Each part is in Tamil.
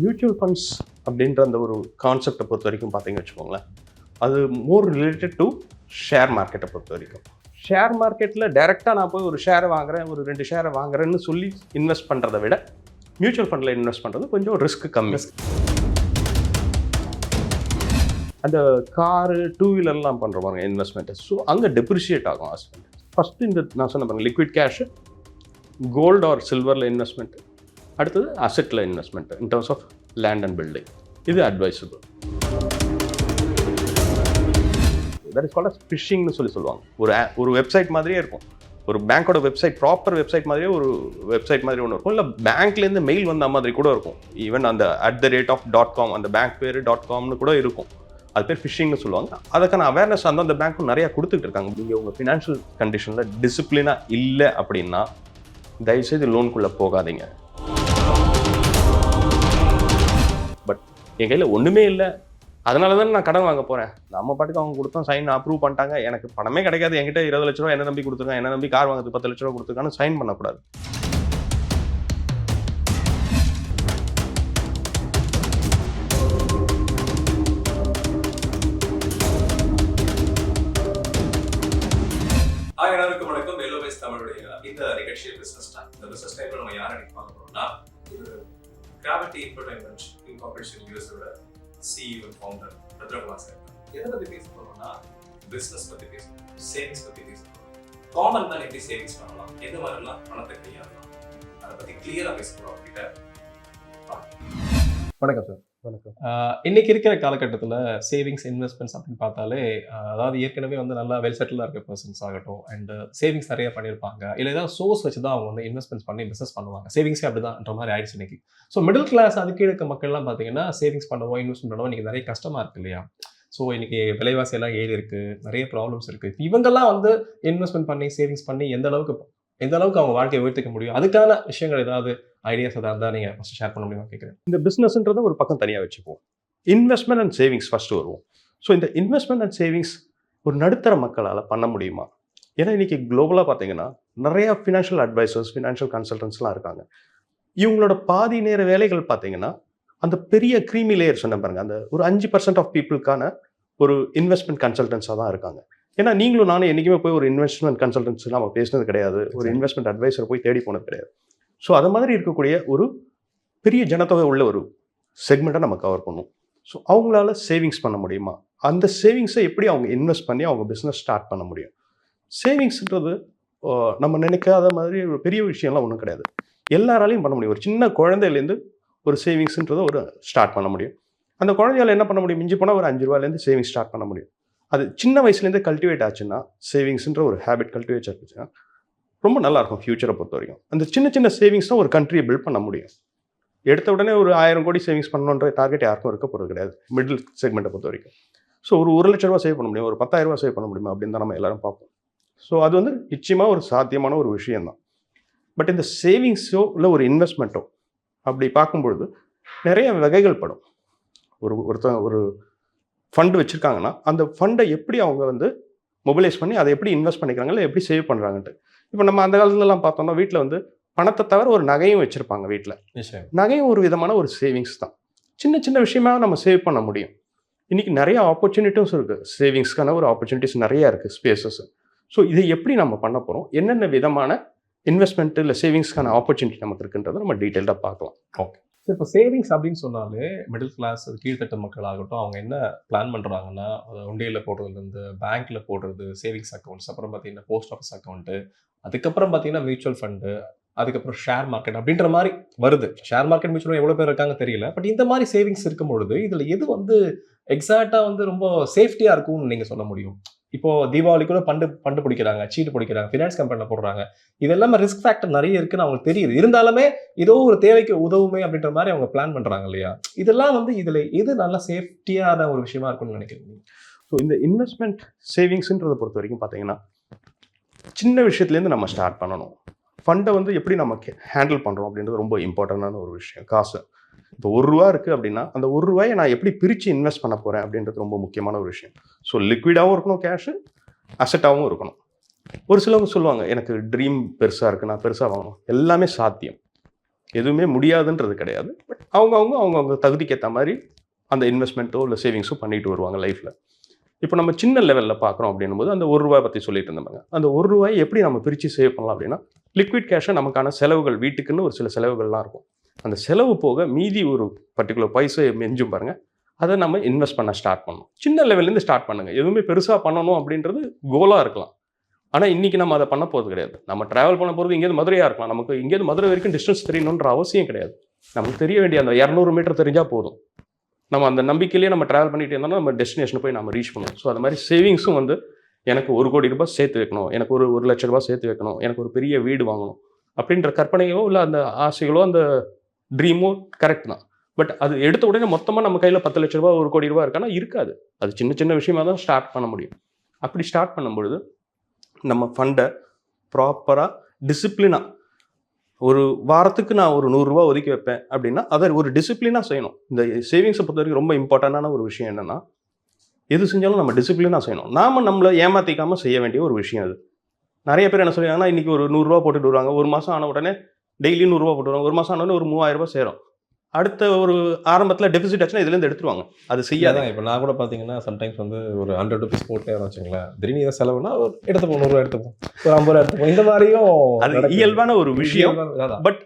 மியூச்சுவல் ஃபண்ட்ஸ் அப்படின்ற அந்த ஒரு கான்செப்டை பொறுத்த வரைக்கும் பார்த்தீங்கன்னு வச்சுக்கோங்களேன், அது மோர் ரிலேட்டட் டு ஷேர் மார்க்கெட்டை பொறுத்த வரைக்கும். ஷேர் மார்க்கெட்டில் டைரெக்டாக நான் போய் ஒரு ஷேரை வாங்குறேன், ஒரு 2 ஷேரை வாங்குறேன்னு சொல்லி இன்வெஸ்ட் பண்ணுறதை விட மியூச்சுவல் ஃபண்டில் இன்வெஸ்ட் பண்ணுறது கொஞ்சம் ரிஸ்க் கம்மி. அந்த காரு, 2 வீலர்லாம் பண்ணுற பாருங்க இன்வெஸ்ட்மெண்ட்டு, ஸோ அங்கே டெப்ரிஷியேட் ஆகும் ஹஸ்பண்ட். ஃபஸ்ட்டு இந்த நான் சொன்ன பாருங்க லிக்விட் கேஷு, கோல்டு ஆர் சில்வரில் இன்வெஸ்ட்மெண்ட்டு, அடுத்தது அசெட்டில் investment in terms of land and building. இது advisable. That is called as ஃபிஷிங்னு சொல்லுவாங்க. ஒரு வெப்சைட் மாதிரியே இருக்கும். ஒரு பேங்க்கோட வெப்சைட், ப்ராப்பர் வெப்சைட் மாதிரியே ஒரு வெப்சைட் மாதிரி ஒன்று இருக்கும். இல்லை பேங்க்லேருந்து மெயில் வந்த மாதிரி கூட இருக்கும். ஈவன் அந்த @.com அந்த பேங்க் பேர் .comனு கூட இருக்கும். அது பேர் ஃபிஷிங்னு சொல்லுவாங்க. அதுக்கான அவேர்னஸ் அந்த பேங்க்கும் நிறையா கொடுத்துட்டு இருக்காங்க. நீங்கள் உங்கள் ஃபினான்ஷியல் கண்டிஷனில் டிசிப்ளினாக இல்லை அப்படின்னா தயவுசெய்து லோனுக்குள்ளே போகாதீங்க. பட் என் கையில் ஒன்றுமே இல்லை, அதனால தான் நான் கடன் வாங்க போகிறேன், நம்ம பாட்டுக்கு அவங்க கொடுத்தோம், சைன் அப்ரூவ் பண்ணிட்டாங்க, எனக்கு பணமே கிடைக்காது, என்கிட்ட 20 லட்ச ரூபா என்ன நம்பி கொடுத்துருக்காங்க, என்ன நம்பி கார் வாங்குறது 10 லட்ச ரூபா கொடுத்துருக்கான்னு சைன் பண்ணக்கூடாது. எல்லாருக்கும் வணக்கம். எல்லோ பேஸ் தமிழுடைய இந்த நிகழ்ச்சி பிசினஸ் டைம். இந்த பிசினஸ் டைம்ல நம்ம யாரை பார்க்க போறோம்னா, இது கிராவிட்டி என்டர்டைன்மெண்ட் இன்கார்பரேஷன் யூஎஸோட CEO and founder Ratnakumar sir. எதை பத்தி பேச போறோம்னா, பிசினஸ் பத்தி பேசணும், சேவிங்ஸ் பத்தி பேசணும், காமன் மேன் எப்படி சேவிங்ஸ் பண்ணலாம், எந்த மாதிரிலாம் பணத்தை கையாளலாம், அதை பத்தி கிளியரா பேச போறோம் அவர்கிட்ட. வணக்கம் சார். வணக்கம். இன்னைக்கு இருக்கிற காலகட்டத்தில் சேவிங்ஸ் இன்வெஸ்ட்மெண்ட்ஸ் அப்படின்னு பார்த்தாலே, அதாவது ஏற்கனவே வந்து நல்லா வெல் செட்டிலாக இருக்க பர்சன்ஸ் ஆகட்டும், அண்ட் சேவிங்ஸ் நிறைய பண்ணியிருப்பாங்க, இல்லை ஏதாவது சோர்ஸ் வச்சு தான் அவங்க வந்து இன்வெஸ்ட்மெண்ட்ஸ் பண்ணி பிஸ்னஸ் பண்ணுவாங்க. சேவிங்ஸே அப்படி தான்ன்ற மாதிரி ஆயிடுச்சு இன்னைக்கு. ஸோ மிடில் கிளாஸ் அதுக்கு இருக்க மக்கள்லாம் பார்த்தீங்கன்னா சேவிங்ஸ் பண்ணவோ இன்வெஸ்ட்மெண்ட் பண்ணவோ இன்னைக்கு நிறைய கஷ்டமாக இருக்கு இல்லையா? ஸோ இன்னைக்கு விலைவாசி எல்லாம் ஏறி இருக்கு, நிறைய ப்ராப்ளம்ஸ் இருக்கு. இவங்கெல்லாம் வந்து இன்வெஸ்ட்மெண்ட் பண்ணி சேவிங்ஸ் பண்ணி எந்த அளவுக்கு அவங்க வாழ்க்கையை உயர்த்திக்க முடியும், அதுக்கான விஷயங்கள் ஏதாவது ஐடியாஸ் எதாவது இருந்தால் நீங்கள் ஃபஸ்ட்டு ஷேர் பண்ண முடியுமா கேட்குறேன். இந்த பிஸ்னஸ்ன்றதை ஒரு பக்கம் தனியாக வச்சுப்போம். இன்வெஸ்ட்மெண்ட் அண்ட் சேவிங்ஸ் ஃபஸ்ட்டு வருவோம். ஸோ இந்த இன்வெஸ்ட்மெண்ட் அண்ட் சேவிங்ஸ் ஒரு நடுத்தர மக்களால் பண்ண முடியுமா? ஏன்னா இன்றைக்கி குளோபலாக பார்த்தீங்கன்னா நிறையா ஃபினான்ஷியல் அட்வைசர்ஸ், ஃபினான்ஷியல் கன்சல்டன்ஸ்லாம் இருக்காங்க. இவங்களோட பாதி நேர வேலைகள் பார்த்தீங்கன்னா அந்த பெரிய க்ரீமி லேயர் சொன்ன பாருங்க, அந்த ஒரு 5% ஆஃப் பீப்புளுக்கான ஒரு இன்வெஸ்ட்மெண்ட் கன்சல்டன்ஸாக தான் இருக்காங்க. ஏன்னா நீங்களும் நானும் என்றைக்குமே போய் ஒரு இன்வெஸ்ட்மெண்ட் கன்சல்டன்ஸ் நம்ம பேசினது கிடையாது, ஒரு இன்வெஸ்ட்மெண்ட் அட்வைசர் போய் தேடி போனது கிடையாது. ஸோ அது மாதிரி இருக்கக்கூடிய ஒரு பெரிய ஜனத்தொகை உள்ள ஒரு செக்மெண்ட்டை நம்ம கவர் பண்ணுவோம். ஸோ அவங்களால சேவிங்ஸ் பண்ண முடியுமா? அந்த சேவிங்ஸை எப்படி அவங்க இன்வெஸ்ட் பண்ணி அவங்க பிஸ்னஸ் ஸ்டார்ட் பண்ண முடியும்? சேவிங்ஸ்ன்றது நம்ம நினைக்காத மாதிரி ஒரு பெரிய விஷயம்லாம் ஒன்றும் கிடையாது, எல்லாராலையும் பண்ண முடியும். ஒரு சின்ன குழந்தையிலேருந்து ஒரு சேவிங்ஸ்ன்றதை ஒரு ஸ்டார்ட் பண்ண முடியும். அந்த குழந்தையால் என்ன பண்ண முடியும்? மிஞ்சி போனால் ஒரு 5 ரூபாயிலேருந்து சேவிங்ஸ் ஸ்டார்ட் பண்ண முடியும். அது சின்ன வயசுலேருந்து கல்டிவேட் ஆச்சுன்னா, சேவிங்ஸ்ன்ற ஒரு ஹேபிட் கல்டிவேட் ஆச்சுன்னா ரொம்ப நல்லாயிருக்கும் ஃபியூச்சரை பொறுத்த வரைக்கும். அந்த சின்ன சின்ன சேவிங்ஸ் தான் ஒரு கண்ட்ரியை பில்ட் பண்ண முடியும். எடுத்த உடனே ஒரு 1000 கோடி சேவிங்ஸ் பண்ணணுன்ற டார்கெட் யாருக்கும் இருக்க போகிறது கிடையாது மிடில் செக்மெண்ட்டை பொறுத்த வரைக்கும். ஸோ ஒரு 1 லட்ச ரூபா சேவ் பண்ண முடியும், ஒரு 10,000 ரூபா சேவ் பண்ண முடியுமா அப்படின்னு தான் நம்ம எல்லாரும் பார்ப்போம். ஸோ அது வந்து நிச்சயமாக ஒரு சாத்தியமான ஒரு விஷயந்தான். பட் இந்த சேவிங்ஸோ இல்லை ஒரு இன்வெஸ்ட்மெண்ட்டோ அப்படி பார்க்கும்பொழுது நிறைய வகைகள் படும். ஒருத்தன் ஒரு ஃபண்டு வச்சுருக்காங்கன்னா அந்த ஃபண்டை எப்படி அவங்க வந்து மொபிலைஸ் பண்ணி அதை எப்படி இன்வெஸ்ட் பண்ணிக்கிறாங்க, இல்லை எப்படி சேவ் பண்ணுறாங்கன்ட்டு. இப்போ நம்ம அந்த காலத்துலலாம் பார்த்தோம்னா வீட்டில் வந்து பணத்தை தவிர ஒரு நகையும் வச்சுருப்பாங்க வீட்டில். நகையும் ஒரு விதமான ஒரு சேவிங்ஸ் தான். சின்ன சின்ன விஷயமாக நம்ம சேவ் பண்ண முடியும். இன்றைக்கி நிறைய ஆப்பர்ச்சுனிட்டிஸ் இருக்குது, சேவிங்ஸ்க்கான ஒரு ஆப்பர்ச்சுனிட்டிஸ் நிறையா இருக்குது, ஸ்பேசஸ். ஸோ இதை எப்படி நம்ம பண்ண போகிறோம், என்னென்ன விதமான இன்வெஸ்ட்மெண்ட் இல்லை சேவிங்ஸ்க்கான ஆப்பர்ச்சுனிட்டி நமக்கு இருக்குன்றதை நம்ம டீட்டெயில்டாக பார்க்கலாம். Okay sir. இப்போ சேவிங்ஸ் அப்படின்னு சொன்னாலே மிடில் கிளாஸ் கீழ்த்தட்டு மக்கள் ஆகட்டும், அவங்க என்ன பிளான் பண்ணுறாங்கன்னா, உண்டியலில் போடுறதுலேருந்து பேங்க்கில் போடுறது, சேவிங்ஸ் அக்கௌண்ட்ஸ், அப்புறம் பார்த்தீங்கன்னா போஸ்ட் ஆஃபீஸ் அக்கௌண்ட்டு, அதுக்கப்புறம் பார்த்தீங்கன்னா மியூச்சுவல் ஃபண்டு, அதுக்கப்புறம் ஷேர் மார்க்கெட் அப்படின்ற மாதிரி வருது. ஷேர் மார்க்கெட் மியூச்சுவல் எவ்வளோ பேர் இருக்காங்க தெரியல. பட் இந்த மாதிரி சேவிங்ஸ் இருக்கும் பொழுது இதில் எது வந்து எக்ஸாக்டாக வந்து ரொம்ப சேஃப்டியாக இருக்கும்னு நீங்கள் சொல்ல முடியும்? இப்போ தீபாவளி கூட பண்டு பிடிக்கிறாங்க, சீட்டு பிடிக்கிறாங்க, ஃபினான்ஸ் கம்பெனியில் போடுறாங்க. இது எல்லாமே ரிஸ்க் ஃபேக்டர் நிறைய இருக்குன்னு அவங்களுக்கு தெரியுது. இருந்தாலுமே ஏதோ ஒரு தேவைக்கு உதவுமே அப்படின்ற மாதிரி அவங்க பிளான் பண்ணுறாங்க இல்லையா? இதெல்லாம் வந்து இதில் எது நல்லா சேஃப்டியான ஒரு விஷயமா இருக்கும்னு நினைக்கிறீங்க? ஸோ இந்த இன்வெஸ்ட்மெண்ட் சேவிங்ஸ்ன்றதை பொறுத்த வரைக்கும் பார்த்தீங்கன்னா சின்ன விஷயத்துலேருந்து நம்ம ஸ்டார்ட் பண்ணணும். ஃபண்டை வந்து எப்படி நம்ம ஹேண்டில் பண்ணுறோம் அப்படின்றது ரொம்ப இம்பார்ட்டண்டான ஒரு விஷயம். காசு இப்போ ₹1 இருக்குது அப்படின்னா அந்த ₹1 நான் எப்படி பிரித்து இன்வெஸ்ட் பண்ண போகிறேன் அப்படின்றது ரொம்ப முக்கியமான ஒரு விஷயம். ஸோ லிக்விடாகவும் இருக்கணும், கேஷு அசெட்டாகவும் இருக்கணும். ஒரு சிலவங்க சொல்லுவாங்க எனக்கு ட்ரீம் பெருசாக இருக்குது, நான் பெருசாக வாங்கணும். எல்லாமே சாத்தியம், எதுவுமே முடியாதுன்றது கிடையாது. பட் அவங்கவுங்க தகுதிக்கு ஏற்ற மாதிரி அந்த இன்வெஸ்ட்மெண்ட்டோ இல்லை சேவிங்ஸோ பண்ணிட்டு வருவாங்க லைஃப்பில். இப்போ நம்ம சின்ன லெவலில் பார்க்குறோம் அப்படின்னும் போது அந்த ₹1 பற்றி சொல்லிட்டு இருந்தோம். அந்த ₹1 எப்படி நம்ம பிரித்து சேவ் பண்ணலாம் அப்படின்னா, லிக்விட் கேஷை நமக்கான செலவுகள், வீட்டுக்குன்னு ஒரு சில செலவுகள்லாம் இருக்கும். அந்த செலவு போக மீதி ஒரு பர்டிகுலர் பைசா மெஞ்சும் பாருங்கள், அதை நம்ம இன்வெஸ்ட் பண்ண ஸ்டார்ட் பண்ணணும். சின்ன லெவல்லேருந்து ஸ்டார்ட் பண்ணுங்கள். எதுவுமே பெருசாக பண்ணணும் அப்படின்றது கோலாக இருக்கலாம். ஆனால் இன்றைக்கி நம்ம அதை பண்ண போகிறது கிடையாது. நம்ம ட்ராவல் பண்ண போகிறது இங்கேருந்து மதுரையாக இருக்கலாம். நமக்கு இங்கேருந்து மதுரை வரைக்கும் டிஸ்டன்ஸ் தெரியணுன்ற அவசியம் கிடையாது. நமக்கு தெரிய வேண்டிய அந்த 200 மீட்டர் தெரிஞ்சால் போதும். நம்ம அந்த நம்பிக்கையிலேயே நம்ம ட்ராவல் பண்ணிட்டு இருந்தோம்னா நம்ம டெஸ்டினேஷன் போய் நம்ம ரீச் பண்ணுவோம். ஸோ அது மாதிரி சேவிங்ஸும் வந்து எனக்கு ₹1 கோடி சேர்த்து வைக்கணும், எனக்கு ஒரு ₹1,00,000 சேர்த்து வைக்கணும், எனக்கு ஒரு பெரிய வீடு வாங்கணும் அப்படின்ற கற்பனையோ இல்லை அந்த ஆசைகளோ அந்த ட்ரீமோ கரெக்ட் தான். பட் அது எடுத்த உடனே மொத்தமாக நம்ம கையில் ₹10,00,000 ₹1 கோடி இருக்கான்னா இருக்காது. அது சின்ன சின்ன விஷயமா தான் ஸ்டார்ட் பண்ண முடியும். அப்படி ஸ்டார்ட் பண்ணும்பொழுது நம்ம ஃபண்டை ப்ராப்பராக டிசிப்ளினாக ஒரு வாரத்துக்கு நான் ஒரு ₹100 ஒதுக்கி வைப்பேன் அப்படின்னா அதை ஒரு டிசிப்ளினாக செய்யணும். இந்த சேவிங்ஸை பொறுத்த வரைக்கும் ரொம்ப இம்பார்ட்டண்டான ஒரு விஷயம் என்னென்னா, எது செஞ்சாலும் நம்ம டிசிப்ளினாக செய்யணும். நம்மளை ஏமாற்றிக்காமல் செய்ய வேண்டிய ஒரு விஷயம் அது. நிறைய பேர் என்ன சொல்லுவாங்கன்னா, இன்றைக்கி ஒரு ₹100 போட்டுட்டு வருவாங்க, ஒரு மாதம் ஆன உடனே டெய்லி ₹100 போட்டு வருவாங்க, ஒரு மாதம் ஆன உடனே ஒரு ₹3000 சேரும். அடுத்த ஒரு ஆரம்பத்தில் டெபிசிட் ஆச்சுன்னா இதுலேருந்து எடுத்துருவாங்க. அது செய்யாத. இப்போ நான் கூட பார்த்தீங்கன்னா சம்டைம்ஸ் வந்து ஒரு ₹100 போட்டே வச்சுங்களேன், திடீர்னு இதை செலவுனா எடுத்துப்போம், ₹100 எடுத்துப்போம், ஒரு ₹50 எடுத்துப்போம், இந்த மாதிரியும் அது இயல்பான ஒரு விஷயம். பட்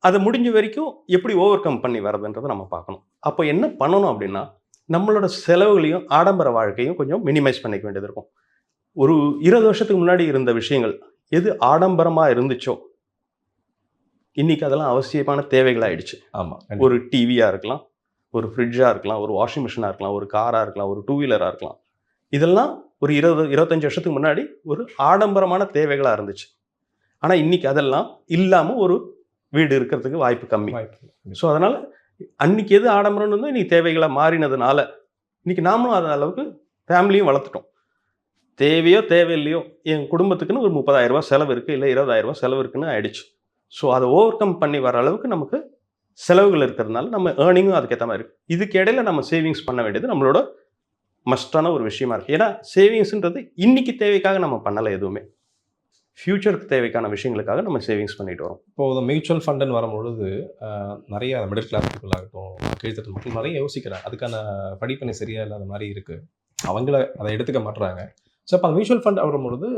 அதை முடிஞ்ச வரைக்கும் எப்படி ஓவர் கம் பண்ணி வரதுன்றதை நம்ம பார்க்கணும். அப்போ என்ன பண்ணணும் அப்படின்னா, நம்மளோட செலவுகளையும் ஆடம்பர வாழ்க்கையும் கொஞ்சம் மினிமைஸ் பண்ணிக்க வேண்டியது இருக்கும். ஒரு 20 வருஷத்துக்கு முன்னாடி இருந்த விஷயங்கள் எது ஆடம்பரமாக இருந்துச்சோ இன்னைக்கு அதெல்லாம் அவசியமான தேவைகளாகிடுச்சு. ஆமாம். ஒரு டிவியாக இருக்கலாம், ஒரு ஃப்ரிட்ஜாக இருக்கலாம், ஒரு வாஷிங் மிஷினாக இருக்கலாம், ஒரு காராக இருக்கலாம், ஒரு 2 வீலராக இருக்கலாம். இதெல்லாம் ஒரு 20-25 வருஷத்துக்கு முன்னாடி ஒரு ஆடம்பரமான தேவைகளாக இருந்துச்சு. ஆனால் இன்னைக்கு அதெல்லாம் இல்லாமல் ஒரு வீடு இருக்கிறதுக்கு வாய்ப்பு கம்மி. ஸோ அதனால் அன்னைக்கு எது ஆடம்பரம்னு வந்து இன்னைக்கு தேவைகளாக மாறினதுனால இன்னைக்கு நாமளும் அந்த அளவுக்கு ஃபேமிலியும் வளர்த்துட்டோம். தேவையோ தேவையில்லையோ என் குடும்பத்துக்குன்னு ஒரு ₹30,000 செலவு இருக்குது, இல்லை ₹20,000 செலவு இருக்குன்னு ஆயிடுச்சு. ஸோ அதை ஓவர் கம் பண்ணி வர அளவுக்கு நமக்கு செலவுகள் இருக்கிறதுனால நம்ம ஏர்னிங்கும் அதுக்கேற்ற மாதிரி இருக்குது. இதுக்கு இடையில நம்ம சேவிங்ஸ் பண்ண வேண்டியது நம்மளோட மஸ்டான ஒரு விஷயமா இருக்குது. ஏன்னா சேவிங்ஸ்ன்றது இன்னைக்கு தேவைக்காக நம்ம பண்ணலை, எதுவுமே ஃப்யூச்சருக்கு தேவைக்கான விஷயங்களுக்காக நம்ம சேவிங்ஸ் பண்ணிட்டு வரோம். இப்போது மியூச்சுவல் ஃபண்டுன்னு வரும்பொழுது நிறைய மிடில் கிளாஸ் பீப்புள் ஆகட்டும், கீழ்த்தட்டு மக்கள் நிறைய யோசிக்கிறாங்க. அதுக்கான படிப்பணி சரியா இல்லாத மாதிரி இருக்குது, அவங்கள அதை எடுத்துக்க மாட்டுறாங்க. ஸோ அப்போ அந்த மியூச்சுவல் ஃபண்ட் வரும்பொழுது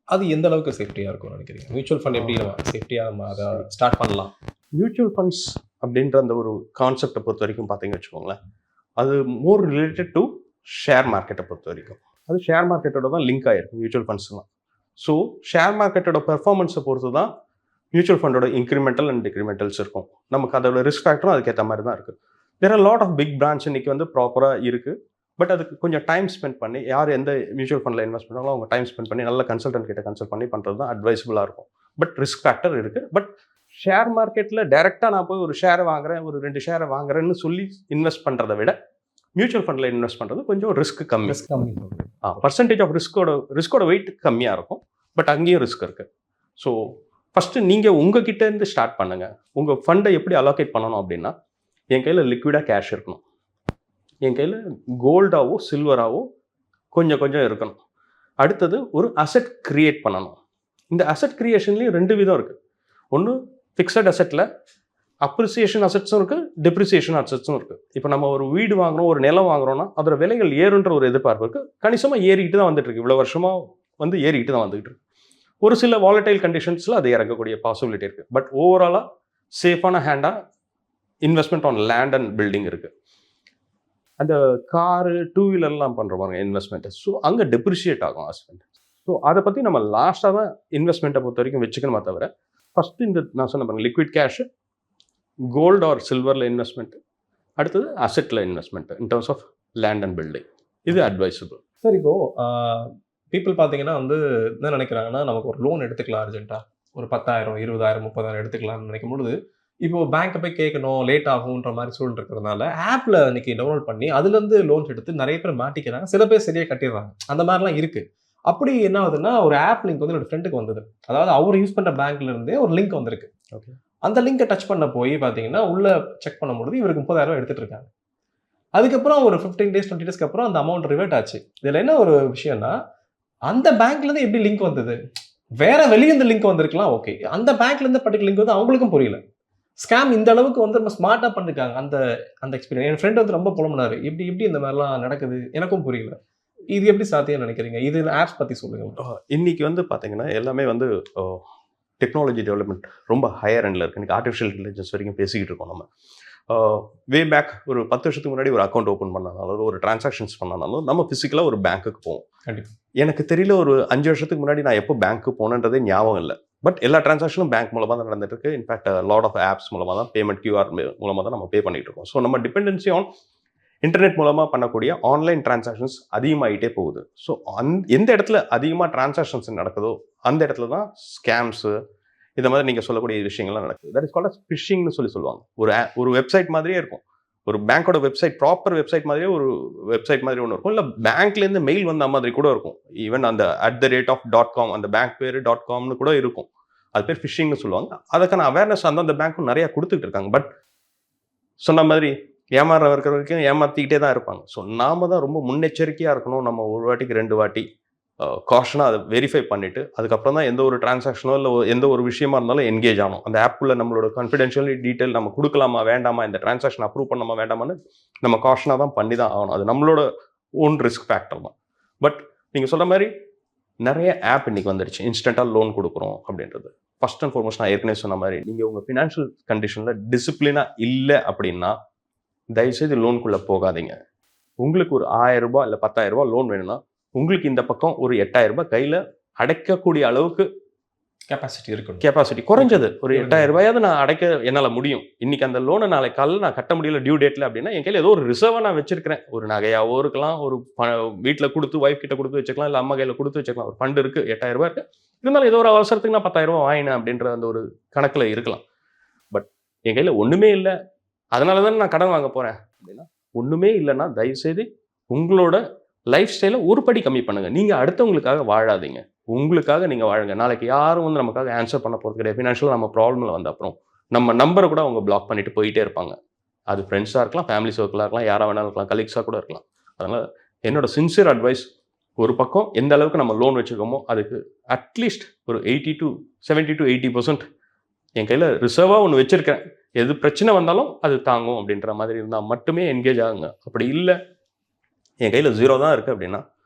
அது எந்த அளவுக்கு சேஃப்டியாக இருக்கும்னு நினைக்கிறீங்க? மியூச்சுவல் ஃபண்ட் எப்படி நம்ம சேஃப்டியாக நம்ம அதை ஸ்டார்ட் பண்ணலாம்? மியூச்சுவல் ஃபண்ட்ஸ் அப்படின்ற அந்த ஒரு கான்செப்டை பொறுத்த வரைக்கும் பார்த்தீங்கன்னு வச்சுக்கோங்களேன், அது மோர் ரிலேட்டட் டு ஷேர் மார்க்கெட்டை பொறுத்த வரைக்கும். அது ஷேர் மார்க்கெட்டோட தான் லிங்க் ஆகிருக்கு மியூச்சுவல் ஃபண்ட்ஸ்லாம். ஸோ ஷேர் மார்க்கெட்டோட பெர்ஃபார்மன்ஸை பொறுத்து தான் மியூச்சுவல் ஃபண்டோட இன்க்ரிமெண்டல் அண்ட் டிக்ரிமெண்டல்ஸ் இருக்கும். நமக்கு அதோட ரிஸ்க் ஃபேக்டரும் அதுக்கேற்ற மாதிரி தான் இருக்குது. There are lot of big branch இன்றைக்கி வந்து ப்ராப்பராக இருக்குது. பட் அதுக்கு கொஞ்சம் டைம் ஸ்பெண்ட் பண்ணி, யார் எந்த மியூச்சுவல் ஃபண்டில் இன்வெஸ்ட் பண்ணாங்களோ அவங்க டைம் ஸ்பெண்ட் பண்ணி நல்ல கன்சல்டன்ட் கிட்ட கன்சல்ட் பண்ணி பண்ணுறது தான் அட்வைசபிளாக இருக்கும். பட் ரிஸ்க் ஃபேக்டர் இருக்குது. பட் ஷேர் மார்க்கெட்டில் டைரெக்டாக நான் போய் ஒரு ஷேரை வாங்குறேன், ஒரு 2 ஷேரை வாங்குறேன்னு சொல்லி இன்வெஸ்ட் பண்ணுறதை விட மியூச்சுவல் ஃபண்டில் இன்வெஸ்ட் பண்ணுறது கொஞ்சம் ரிஸ்க் கம்மி. பர்சன்டேஜ் ஆஃப் ரிஸ்கோட வெயிட் கம்மியாக இருக்கும். பட் அங்கேயும் ரிஸ்க் இருக்குது. ஸோ ஃபஸ்ட்டு நீங்கள் உங்கள் கிட்டேருந்து ஸ்டார்ட் பண்ணுங்கள். உங்கள் ஃபண்டை எப்படி அலோகேட் பண்ணணும் அப்படின்னா, என் கையில் லிக்விடாக கேஷ் இருக்கணும், என் கையில் கோல்டாவோ சில்வராகவோ கொஞ்சம் கொஞ்சம் இருக்கணும். அடுத்தது ஒரு அசெட் கிரியேட் பண்ணணும். இந்த அசெட் கிரியேஷன்லேயும் 2 விதம் இருக்குது. ஒன்று ஃபிக்ஸட் அசெட்டில் அப்ரிசியேஷன் அசெட்ஸும் இருக்குது, டெப்ரிசியேஷன் அசெட்ஸும் இருக்குது. இப்போ நம்ம ஒரு வீடு வாங்குகிறோம், ஒரு நிலம் வாங்குறோம்னா அதோட விலைகள் ஏறுன்ற ஒரு எதிர்பார்ப்பு இருக்குது. கணிசமாக ஏறிக்கிட்டு தான் வந்துட்டுருக்கு. இவ்வளோ வருஷமாக வந்து ஏறிக்கிட்டு தான் வந்துக்கிட்டு இருக்கு. ஒரு சில வாலடைல் கண்டிஷன்ஸில் அது இறங்கக்கூடிய பாசிபிலிட்டி இருக்குது. பட் ஓவராலாக சேஃபான ஹேண்டாக investment on land and building இருக்குது. அந்த காரு 2 வீலர்லாம் பண்ணுற பாருங்க இன்வெஸ்ட்மெண்ட்டு. ஸோ அங்கே டெப்ரிஷியேட் ஆகும் ஹஸ்பண்ட். ஸோ அதை பற்றி நம்ம லாஸ்ட்டாக தான் இன்வெஸ்ட்மெண்ட்டை பொறுத்த வரைக்கும் வச்சுக்கணுமா தவிர, ஃபஸ்ட்டு இந்த நான் சொன்ன பாருங்க லிக்விட் கேஷு, கோல்டு ஆர் சில்வரில் இன்வெஸ்ட்மெண்ட்டு, அடுத்தது அசெட்டில் investment in terms of land and building. இது அட்வைசபிள். சார் இப்போது பீப்புள் பார்த்தீங்கன்னா வந்து என்ன நினைக்கிறாங்கன்னா, நமக்கு ஒரு லோன் எடுத்துக்கலாம் அர்ஜென்ட்டாக, ஒரு 10,000 20,000 30,000 எடுத்துக்கலாம்னு நினைக்கும் பொழுது, இப்போ பேங்க்கை போய் கேட்கணும், லேட் ஆகுன்ற மாதிரி சூழல் இருக்கிறதுனால ஆப்பில் இன்னைக்கு டவுன்லோட் பண்ணி அதுலேருந்து லோன்ஸ் எடுத்து நிறைய பேர் மாட்டிக்கிறாங்க. சில பேர் சரியாக கட்டிடுறாங்க. அந்த மாதிரிலாம் இருக்குது. அப்படி என்ன ஆகுதுன்னா, ஒரு ஆப் லிங்க் வந்து என்னோட ஃப்ரெண்டுக்கு வந்தது. அதாவது அவர் யூஸ் பண்ணுற பேங்க்லேருந்தே ஒரு லிங்க் வந்திருக்கு. ஓகே, அந்த லிங்கை டச் பண்ண போய் பார்த்தீங்கன்னா உள்ளே செக் பண்ணும்பொழுது இவருக்கு 30,000 எடுத்துகிட்டு இருக்காங்க. அதுக்கப்புறம் ஒரு 15 days 20 daysக்கு அப்புறம் அந்த அமௌண்ட் ரிவர்ட் ஆச்சு. இதில் என்ன ஒரு விஷயம்னா, அந்த பேங்க்லேருந்து எப்படி லிங்க் வந்தது? வேற வெளியிருந்து லிங்க் வந்திருக்கலாம், ஓகே. அந்த பேங்க்லேருந்து பர்டிகுலர் லிங்க் வந்து அவங்களுக்கும் புரியல. ஸ்கேம் இந்த அளவுக்கு வந்து நம்ம ஸ்மார்ட்டா பண்ணிருக்காங்க. அந்த அந்த எக்ஸ்பீரியன்ஸ். என் ஃப்ரெண்ட் வந்து ரொம்ப புலம்புனாரு. எப்படி இந்த மாரிலாம் நடக்குது? எனக்கும் புரியல. இது எப்படி சாத்தியம்னு நினைக்கிறீங்க? இது ஆப்ஸ் பத்தி சொல்லுங்களேன். இன்னைக்கு வந்து பார்த்தீங்கன்னா, எல்லாமே வந்து டெக்னாலஜி டெவலப்மெண்ட் ரொம்ப ஹையர் எண்ட்ல இருக்கு. இன்னைக்கு ஆர்டிஃபிஷியல் இன்டெலிஜென்ஸ் வரைக்கும் பேசிக்கிட்டு இருக்கோம் நம்ம. வே பேக் ஒரு 10 வருஷத்துக்கு முன்னாடி ஒரு அக்கவுண்ட் ஓப்பன் பண்ணனாலும், ஒரு டிரான்சாக்ஷன்ஸ் பண்ணனாலும், நம்ம ஃபிசிக்கலா ஒரு பேங்க்குக்கு போவோம். கண்டிப்பா. எனக்கு தெரியல ஒரு 5 வருஷத்துக்கு முன்னாடி நான் எப்போ பேங்க்கு போனேன்றதே ஞாபகம் இல்ல. பட் எல்லா டிரான்சாக்ஷனும் பேங்க் மூலமா தான் நடந்துட்டு இருக்கு. இன்ஃபேக்ட் லாட் ஆஃப் ஆப்ஸ் மூலமா தான் பேமெண்ட் QR மூலமா தான் நம்ம பே பண்ணிட்டு இருக்கோம். ஸோ நம்ம டிபெண்டன்சி ஆன் இன்டர்நெட் மூலமா பண்ணக்கூடிய ஆன்லைன் டிரான்சாக்ஷன்ஸ் அதிகமாகிட்டே போகுது. ஸோ எந்த இடத்துல அதிகமாக டிரான்சாக்ஷன்ஸ் நடக்குதோ அந்த இடத்துல தான் ஸ்கேம்ஸு இந்த மாதிரி நீங்கள் சொல்லக்கூடிய விஷயங்கள்லாம் நடக்குது. தட் இஸ் கால்ட் ஃபிஷிங்னு சொல்லுவாங்க. ஒரு வெப்சைட் மாதிரியே இருக்கும். ஒரு பேங்க்கோட வெப்சைட், ப்ராப்பர் வெப்சைட் மாதிரியே ஒரு வெப்சைட் மாதிரி ஒன்று இருக்கும். இல்லை பேங்க்லேருந்து மெயில் வந்த மாதிரி கூட இருக்கும். ஈவன் அந்த @.com அந்த பேங்க் பேர் .comனு கூட இருக்கும். அது பேர் ஃபிஷிங்னு சொல்லுவாங்க. அதுக்கான அவேர்னஸ் அந்த பேங்க்கும் நிறையா கொடுத்துட்டு இருக்காங்க. பட் சொன்ன மாதிரி ஏமாற இருக்கிற வரைக்கும் ஏமாற்றிக்கிட்டே தான் இருப்பாங்க. ஸோ நாம தான் ரொம்ப முன்னெச்சரிக்கையாக இருக்கணும். நம்ம ஒரு வாட்டிக்கு 2 வாட்டி காஷனாக அதை வெரிஃபை பண்ணிவிட்டு அதுக்கப்புறம் தான் எந்த ஒரு டிரான்சாக்ஷனோ இல்லை எந்த ஒரு விஷயமா இருந்தாலும் என்கேஜ் ஆகணும். அந்த ஆப்புக்குள்ளே நம்மளோட கான்ஃபிடென்ஷியல் டீட்டெயில் நம்ம கொடுக்கலாமா வேண்டாமா, இந்த டிரான்சாக்ஷன் அப்ரூவ் பண்ணாமா வேண்டாமான்னு நம்ம காஷனாக தான் பண்ணி தான் ஆகணும். அது நம்மளோட ஓன் ரிஸ்க் ஃபேக்டர் தான். பட் நீங்கள் சொல்கிற மாதிரி நிறைய ஆப் இன்னைக்கு வந்துடுச்சு. இன்ஸ்டண்ட்டாக லோன் கொடுக்குறோம் அப்படின்றது. ஃபர்ஸ்ட் அண்ட் ஃபார்மோஸ்ட் நான் ஏற்கனவே சொன்ன மாதிரி நீங்கள் உங்கள் ஃபினான்ஷியல் கண்டிஷனில் டிசிப்ளினாக இல்லை அப்படின்னா தயவுசெய்து லோனுக்குள்ளே போகாதீங்க. உங்களுக்கு ஒரு 1000 ரூபாய் இல்லை 10,000 ரூபாய் லோன் வேணும்னா உங்களுக்கு இந்த பக்கம் ஒரு 8,000 ரூபாய் கையில் அடைக்கக்கூடிய அளவுக்கு கெப்பாசிட்டி குறைஞ்சது ஒரு 8,000 ரூபாயாவது நான் அடைக்க என்னால் முடியும். இன்னைக்கு அந்த லோனை நாளைக்கு காலையில் நான் கட்ட முடியல டியூ டேட்டில் அப்படின்னா என் கையில் ஏதோ ஒரு ரிசர்வாக நான் வச்சிருக்கிறேன். ஒரு நகையாவோ இருக்கலாம், ஒரு வீட்டில் கொடுத்து ஒய்ஃப் கிட்ட கொடுத்து வச்சுக்கலாம், இல்லை அம்மா கையில் கொடுத்து வச்சுக்கலாம். ஒரு ஃபண்ட் இருக்குது, 8,000 ரூபாய் இருக்குது. இருந்தாலும் ஏதோ ஒரு அவசரத்துக்கு நான் 10,000 ரூபாய் வாங்கினேன் அப்படின்ற அந்த ஒரு கணக்கில் இருக்கலாம். பட் என் கையில் ஒன்றுமே இல்லை, அதனால தானே நான் கடன் வாங்க போகிறேன் அப்படின்னா ஒன்றுமே இல்லைன்னா தயவுசெய்து உங்களோட லைஃப் ஸ்டைலை ஒரு படி கம்மி பண்ணுங்கள். நீங்கள் அடுத்தவங்களுக்காக வாழாதீங்க, உங்களுக்காக நீங்கள் வாழுங்க. நாளைக்கு யாரும் வந்து நமக்காக ஆன்சர் பண்ண போகிறது கிடையாது. ஃபினான்ஷியலாக நம்ம ப்ராப்ளமில் வந்த அப்புறம் நம்ம நம்பரை கூட அவங்க பிளாக் பண்ணிட்டு போயிட்டே இருப்பாங்க. அது ஃப்ரெண்ட்ஸாக இருக்கலாம், ஃபேமிலி சர்க்கிளாக இருக்கலாம், யாராக வேணாலும் இருக்கலாம், கலீக்ஸாக கூட இருக்கலாம். அதனால் என்னோட சின்சியர் அட்வைஸ், ஒரு பக்கம் எந்த அளவுக்கு நம்ம லோன் வச்சுருக்கோமோ அதுக்கு அட்லீஸ்ட் ஒரு 70 to 80% என் கையில் ரிசர்வாக ஒன்று வச்சுருக்கேன், எது பிரச்சனை வந்தாலும் அது தாங்கும் அப்படின்ற மாதிரி இருந்தால் மட்டுமே என்கேஜ் ஆகுங்க. அப்படி இல்லை என் கையில் 0 தான் இருக்குது அப்படின்னா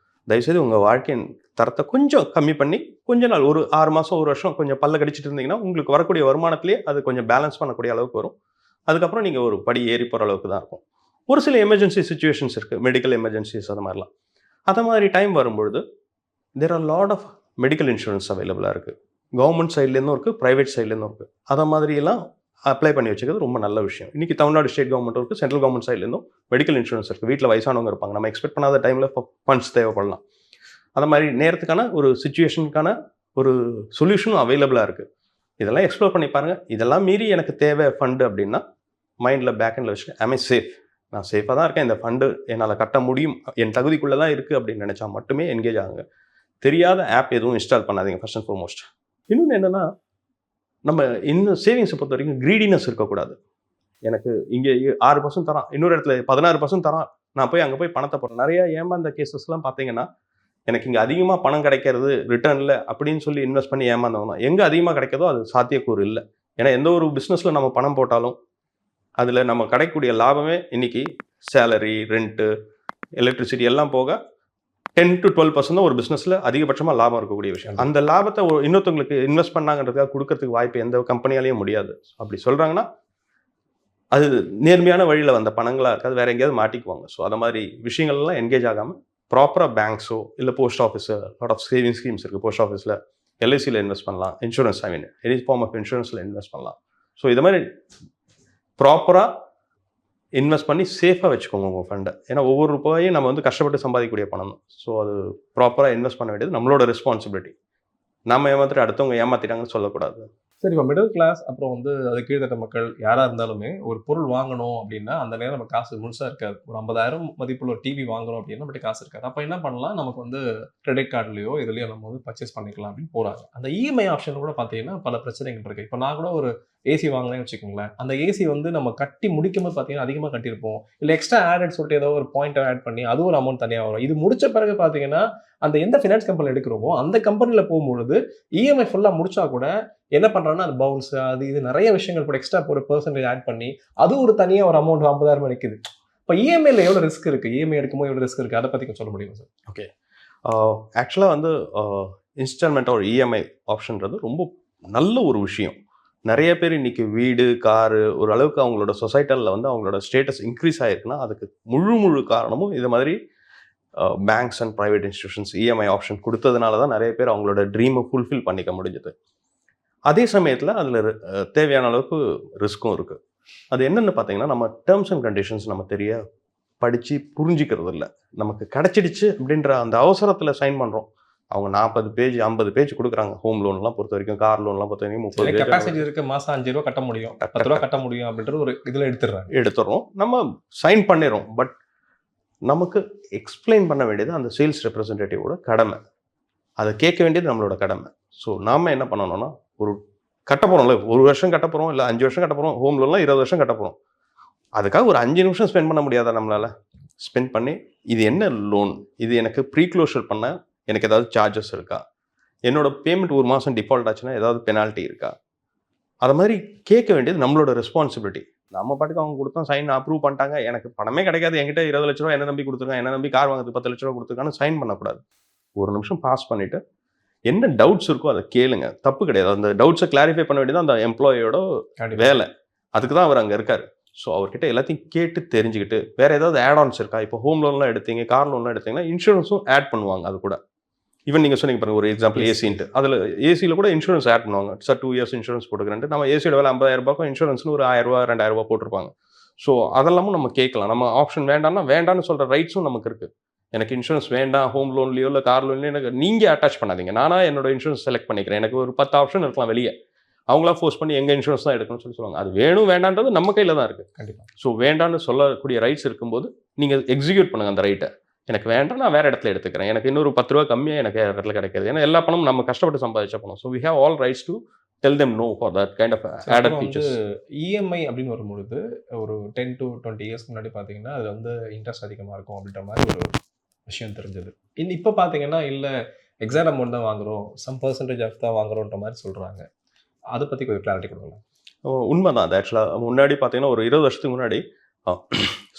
தயவுசெய்து உங்கள் வாழ்க்கையின் தரத்தை கொஞ்சம் கம்மி பண்ணி கொஞ்ச நாள் ஒரு 6 மாதம் 1 வருஷம் கொஞ்சம் பல்ல கடிச்சிட்டு இருந்தீங்கன்னா உங்களுக்கு வரக்கூடிய வருமானத்திலேயே அது கொஞ்சம் பேலன்ஸ் பண்ணக்கூடிய அளவுக்கு வரும். அதுக்கப்புறம் நீங்கள் ஒரு படி ஏறி போகிற அளவுக்கு தான் இருக்கும். ஒரு சில எமர்ஜென்சி சுச்சுவேஷன்ஸ் இருக்குது, மெடிக்கல் எமர்ஜென்சிஸ் அது மாதிரிலாம். அது மாதிரி டைம் வரும்பொழுது there are lot of medical insurance அவைலபிளாக இருக்குது. கவர்மெண்ட் சைட்லேருந்தும் இருக்குது, ப்ரைவேட் சைட்லேருந்தும் இருக்குது. அதை மாதிரியெல்லாம் அப்ளை பண்ணி வச்சுக்கிறது ரொம்ப நல்ல விஷயம். இன்றைக்கி தமிழ்நாடு ஸ்டேட் கவர்மெண்ட்டும் இருக்குது, சென்ட்ரல் கவர்மெண்ட் சைட்லேருந்தும் மெடிக்கல் இன்சூரன்ஸ் இருக்குது. வீட்டில் வயசானவங்க இருப்பாங்க, நம்ம எக்ஸ்பெக்ட் பண்ணாத டைமில் ஃபண்ட்ஸ் தேவைப்படலாம். அந்த மாதிரி நேரத்துக்கான ஒரு சிச்சுவேஷனுக்கான ஒரு சொல்யூஷனும் அவைலபிளாக இருக்குது. இதெல்லாம் எக்ஸ்ப்ளோர் பண்ணி பாருங்கள். இதெல்லாம் மீறி எனக்கு தேவை ஃபண்டு அப்படின்னா மைண்டில் பேக் எண்டில் வச்சுட்டு ஐ சேஃப், நான் சேஃபாக தான் இருக்கேன், இந்த ஃபண்டு என்னால் கட்ட முடியும், என் தகுதிக்குள்ளே தான் இருக்குது அப்படின்னு நினச்சா மட்டுமே என்கேஜ் ஆகுங்க. தெரியாத ஆப் எதுவும் இன்ஸ்டால் பண்ணாதீங்க ஃபர்ஸ்ட் அண்ட் ஃபார்மோஸ்ட். இன்னொன்று என்னென்னா, நம்ம இன்னும் சேவிங்ஸை பொறுத்த வரைக்கும் க்ரீடினஸ் இருக்கக்கூடாது. எனக்கு இங்கே 6% தரான், இன்னொரு இடத்துல 16% தரான், நான் போய் அங்கே போய் பணத்தை போடுறேன். நிறையா ஏமாந்த கேசஸ்லாம் பார்த்தீங்கன்னா எனக்கு இங்கே அதிகமாக பணம் கிடைக்கிறது ரிட்டர்னில் அப்படின்னு சொல்லி இன்வெஸ்ட் பண்ணி ஏமாந்தவங்க தான். எங்கே அதிகமாக கிடைக்கிறதோ அது சாத்தியக்கூறு இல்லை. ஏன்னா எந்த ஒரு பிஸ்னஸில் நம்ம பணம் போட்டாலும் அதில் நம்ம கிடைக்கக்கூடிய லாபமே இன்றைக்கி சேலரி, ரெண்ட்டு, எலக்ட்ரிசிட்டி எல்லாம் போக 10 to 12% தான் ஒரு பிஸ்னஸில் அதிகபட்சமாக லாபம் இருக்கக்கூடிய விஷயம். அந்த லாபத்தை இன்னொருத்தவங்களுக்கு இன்வெஸ்ட் பண்ணாங்கன்றதுக்காக கொடுக்கறதுக்கு வாய்ப்பு எந்த கம்பெனியாலையும் முடியாது. அப்படி சொல்கிறாங்கன்னா அது நேர்மையான வழியில் வந்த பணங்களாக இருக்காது, வேறு எங்கேயாவது மாட்டிக்குவாங்க. ஸோ அந்த மாதிரி விஷயங்கள்லாம் என்கேஜ் ஆகாமல் ப்ராப்பராக பேங்க்ஸோ இல்லை போஸ்ட் ஆஃபீஸோ, லாட் ஆஃப் சேவிங் ஸ்கீம்ஸ் இருக்குது. போஸ்ட் ஆஃபீஸில் எல்ஐசியில் இன்வெஸ்ட் பண்ணலாம், இன்சூரன்ஸ் எனி ஃபார்ம் ஆஃப் இன்சூரன்ஸில் இன்வெஸ்ட் பண்ணலாம். ஸோ இது மாதிரி ப்ராப்பராக இன்வெஸ்ட் பண்ணி சேஃபாக வச்சுக்கோங்க உங்கள் ஃபண்டை. ஏன்னா ஒவ்வொரு ரூபாயும் நம்ம வந்து கஷ்டப்பட்டு சம்பாதிக்கக்கூடிய பணம் தான். ஸோ அது ப்ராப்பராக இன்வெஸ்ட் பண்ண வேண்டியது நம்மளோட ரெஸ்பான்சிபிலிட்டி. நம்ம ஏமாத்திட்டு அடுத்தவங்க ஏமாற்றிட்டாங்கன்னு சொல்லக்கூடாது. சரி, இப்போ மிடில் கிளாஸ் அப்புறம் வந்து அது கீழ்த்தட்ட மக்கள் யாராக இருந்தாலுமே ஒரு பொருள் வாங்கணும் அப்படின்னா அந்த நேரம் நம்ம காசு முழுசாக இருக்காது. ஒரு 50,000 மதிப்புள்ள ஒரு டிவி வாங்குறோம் அப்படின்னா நம்மகிட்ட காசு இருக்காது. அப்போ என்ன பண்ணலாம், நமக்கு வந்து கிரெடிட் கார்டுலையோ இதுலையோ நம்ம வந்து பர்ச்சேஸ் பண்ணிக்கலாம் அப்படின்னு போகிறாங்க. அந்த இஎம்ஐ ஆப்ஷன் கூட பார்த்தீங்கன்னா பல பிரச்சனைகள் இருக்குது. இப்போ நான் கூட ஒரு ஏசி வாங்கினேன்னு வச்சுக்கோங்களேன், அந்த ஏசி வந்து நம்ம கட்டி முடிக்கும்போது பார்த்தீங்கன்னா அதிகமாக கட்டியிருப்போம். இல்லை எக்ஸ்ட்ரா ஆடட் சொல்லிட்டு ஏதோ ஒரு பாயிண்ட் ஆட் பண்ணி அது ஒரு அமௌண்ட் தனியாக வரும். இது முடிச்ச பிறகு பார்த்தீங்கன்னா, அந்த எந்த ஃபினான்ஸ் கம்பெனியில் எடுக்கிறோமோ அந்த கம்பெனியில் போகும்பொழுது இஎம்ஐ ஃபுல்லா முடிச்சா கூட என்ன பண்றாங்கன்னா, அது பவுன்ஸ் அது இது நெறைய விஷயங்கள் கூட எக்ஸ்ட்ரா ஒரு பெர்சன்டேஜ் ஆட் பண்ணி, அது ஒரு தனியா ஒரு அமௌண்ட் 50,000 நிக்குது. இப்ப இஎம்ஐல எவ்வளோ ரிஸ்க் இருக்கு? இஎம்ஐ எடுக்கும்போது எவ்வளோ ரிஸ்க் இருக்கு? அத பத்தி கொஞ்சம் சொல்ல முடியுமா சார்? ஓகே. ஆக்சுவலாக வந்து இன்ஸ்டால்மெண்ட் ஒரு இஎம்ஐ ஆப்ஷன்றது ரொம்ப நல்ல ஒரு விஷயம். நிறைய பேர் இன்னைக்கு வீடு, காரு ஒரு அளவுக்கு அவங்களோட சொசைட்டலில் வந்து அவங்களோட ஸ்டேட்டஸ் இன்க்ரீஸ் ஆகிருக்குன்னா அதுக்கு முழு காரணமும் இது மாதிரி banks and private institutions EMI option கொடுத்ததுனால தான் நிறைய பேர் அவங்களோட ட்ரீமை ஃபுல்ஃபில் பண்ணிக்க முடிஞ்சது. அதே சமயத்தில் அதில் தேவையான அளவுக்கு ரிஸ்க்கும் இருக்குது. அது என்னென்னு பார்த்தீங்கன்னா, நம்ம டேர்ம்ஸ் அண்ட் கண்டிஷன்ஸ் நம்ம படித்து புரிஞ்சிக்கிறது இல்லை. நமக்கு கிடச்சிடுச்சு அப்படின்ற அந்த அவசரத்தில் சைன் பண்ணுறோம். அவங்க 40 பேஜ் 50 பேஜ் கொடுக்குறாங்க. ஹோம் லோன்லாம் பொறுத்த வரைக்கும், கார் லோன்லாம் பொறுத்த வரைக்கும் 30 பேஜ் கெப்பாசிட்டி இருக்கு. மாசம் ₹5 கட்ட முடியும், ₹10 கட்ட முடியும் அப்படின்றது ஒரு இதில் எடுத்துடுறோம். நம்ம சைன் பண்ணிடுறோம். பட் நமக்கு எக்ஸ்பிளைன் பண்ண வேண்டியது அந்த சேல்ஸ் ரெப்ரசன்டேட்டிவோட கடமை. அதை கேட்க வேண்டியது நம்மளோட கடமை. ஸோ நாம் என்ன பண்ணணும்னா, ஒரு கட்ட போகிறோம்ல, 1 வருஷம் கட்ட போகிறோம், இல்லை 5 வருஷம் கட்ட போகிறோம். ஹோம் லோன்லாம் 20 வருஷம் கட்ட போகிறோம். அதுக்காக ஒரு 5 நிமிஷம் ஸ்பெண்ட் பண்ண முடியாதா நம்மளால்? ஸ்பெண்ட் பண்ணி இது என்ன லோன், இது எனக்கு ப்ரீக்ளோஷர் பண்ண எனக்கு ஏதாவது சார்ஜஸ் இருக்கா, என்னோட பேமெண்ட் 1 மாதம் டிஃபால்ட் ஆச்சுன்னா ஏதாவது பெனால்ட்டி இருக்கா, அது மாதிரி கேட்க வேண்டியது நம்மளோட ரெஸ்பான்சிபிலிட்டி. நம்ம பாட்டுக்கு அவங்க கொடுத்தோம், சைன் அப்ரூவ் பண்ணிட்டாங்க, எனக்கு பணமே கிடைக்காது, என்கிட்ட 20 லட்ச ரூபா என்ன நம்பி கொடுத்துருக்காங்க, என்ன நம்பி கார் வாங்குறதுக்கு 10 லட்ச ரூபா கொடுத்துருக்கான்னு சைன் பண்ணக்கூடாது. 1 நிமிஷம் பாஸ் பண்ணிவிட்டு என்ன டவுட்ஸ் இருக்கோ அதை கேளுங்க. தப்பு கிடையாது. அந்த டவுட்ஸை கிளாரிஃபை பண்ண வேண்டியது அந்த எம்ப்ளாயியோட வேலை. அதுக்கு தான் அவர் அங்கே இருக்கார். ஸோ அவர்கிட்ட எல்லாத்தையும் கேட்டு தெரிஞ்சுக்கிட்டு வேறு ஏதாவது ஆட் ஆன்ஸ் இருக்கா. இப்போ ஹோம் லோன்லாம் எடுத்தீங்க, கார் லோன்லாம் எடுத்தீங்கன்னா இன்சூரன்ஸும் ஆட் பண்ணுவாங்க. அது கூட ஈவன் நீங்கள் சொன்னீங்க பாருங்க, ஒரு எக்ஸாம்பிள் ஏசின்ட்டு, அதில் ஏசியில் கூட இன்சூரன்ஸ் ஆட் பண்ணுவாங்க. சார் 2 இயர்ஸ் இன்சூரன்ஸ் போட்டுக்கிறேன்ட்டு நம்ம ஏசியோட வேலை 50,000 இன்சூரன்ஸ்னு ஒரு 1000 2000 போட்டிருப்பாங்க. ஸோ அதெல்லாமும் நம்ம கேட்கலாம். நம்ம ஆப்ஷன் வேண்டாம்னு சொல்கிற ரைட்ஸும் நமக்கு இருக்குது. எனக்கு இன்சூரன்ஸ் வேண்டாம், ஹோம் லோன்லையோ இல்லை கார் லோன்லையோ எனக்கு நீங்கள் அட்டாச் பண்ணாதீங்க, நானாக என்னோட இன்சூரன்ஸ் செலக்ட் பண்ணிக்கிறேன். எனக்கு ஒரு 10 ஆப்ஷன் இருக்கலாம் வெளியே, அவங்களா ஃபோர்ஸ் பண்ணி எங்கள் இன்சூரன்ஸ் தான் எடுக்கணும்னு சொல்லுவாங்க. அது வேணும் வேண்டான்றது நம்ம கையில் தான் இருக்குது. கண்டிப்பாக. ஸோ வேண்டான்னு சொல்லக்கூடிய ரைட்ஸ் இருக்கும்போது நீங்கள் எக்ஸிக்யூட் பண்ணுங்கள் அந்த ரைட்டை. எனக்கு வேண்டாம், நான் வேறு இடத்துல எடுத்துக்கிறேன், எனக்கு இன்னொரு 10 ரூபா கம்மியாக எனக்கு வேறு இடத்துல கிடைக்காது. ஏன்னா எல்லா பணமும் நம்ம கஷ்டப்பட்டு சம்பாதிச்ச பணம். So we have all rights to tell them no for that kind of added features. EMI அப்படின்னு வரும்பொழுது ஒரு 10 to 20 இயர்ஸ்க்கு முன்னாடி பார்த்தீங்கன்னா அது வந்து இன்ட்ரெஸ்ட் அதிகமாக இருக்கும் அப்படின்ற மாதிரி ஒரு விஷயம் தெரிஞ்சது. இப்போ பார்த்தீங்கன்னா இல்லை எக்ஸாக்ட் அமௌண்ட் தான் வாங்குறோம், சம் பர்சன்டேஜ் ஆஃப் தான் வாங்குறோன்ற மாதிரி சொல்கிறாங்க. அதை பற்றி கொஞ்சம் கிளாரிட்டி கொடுக்கலாம். உண்மைதான். அது ஆக்சுவலாக முன்னாடி பார்த்தீங்கன்னா ஒரு 20 வருஷத்துக்கு முன்னாடி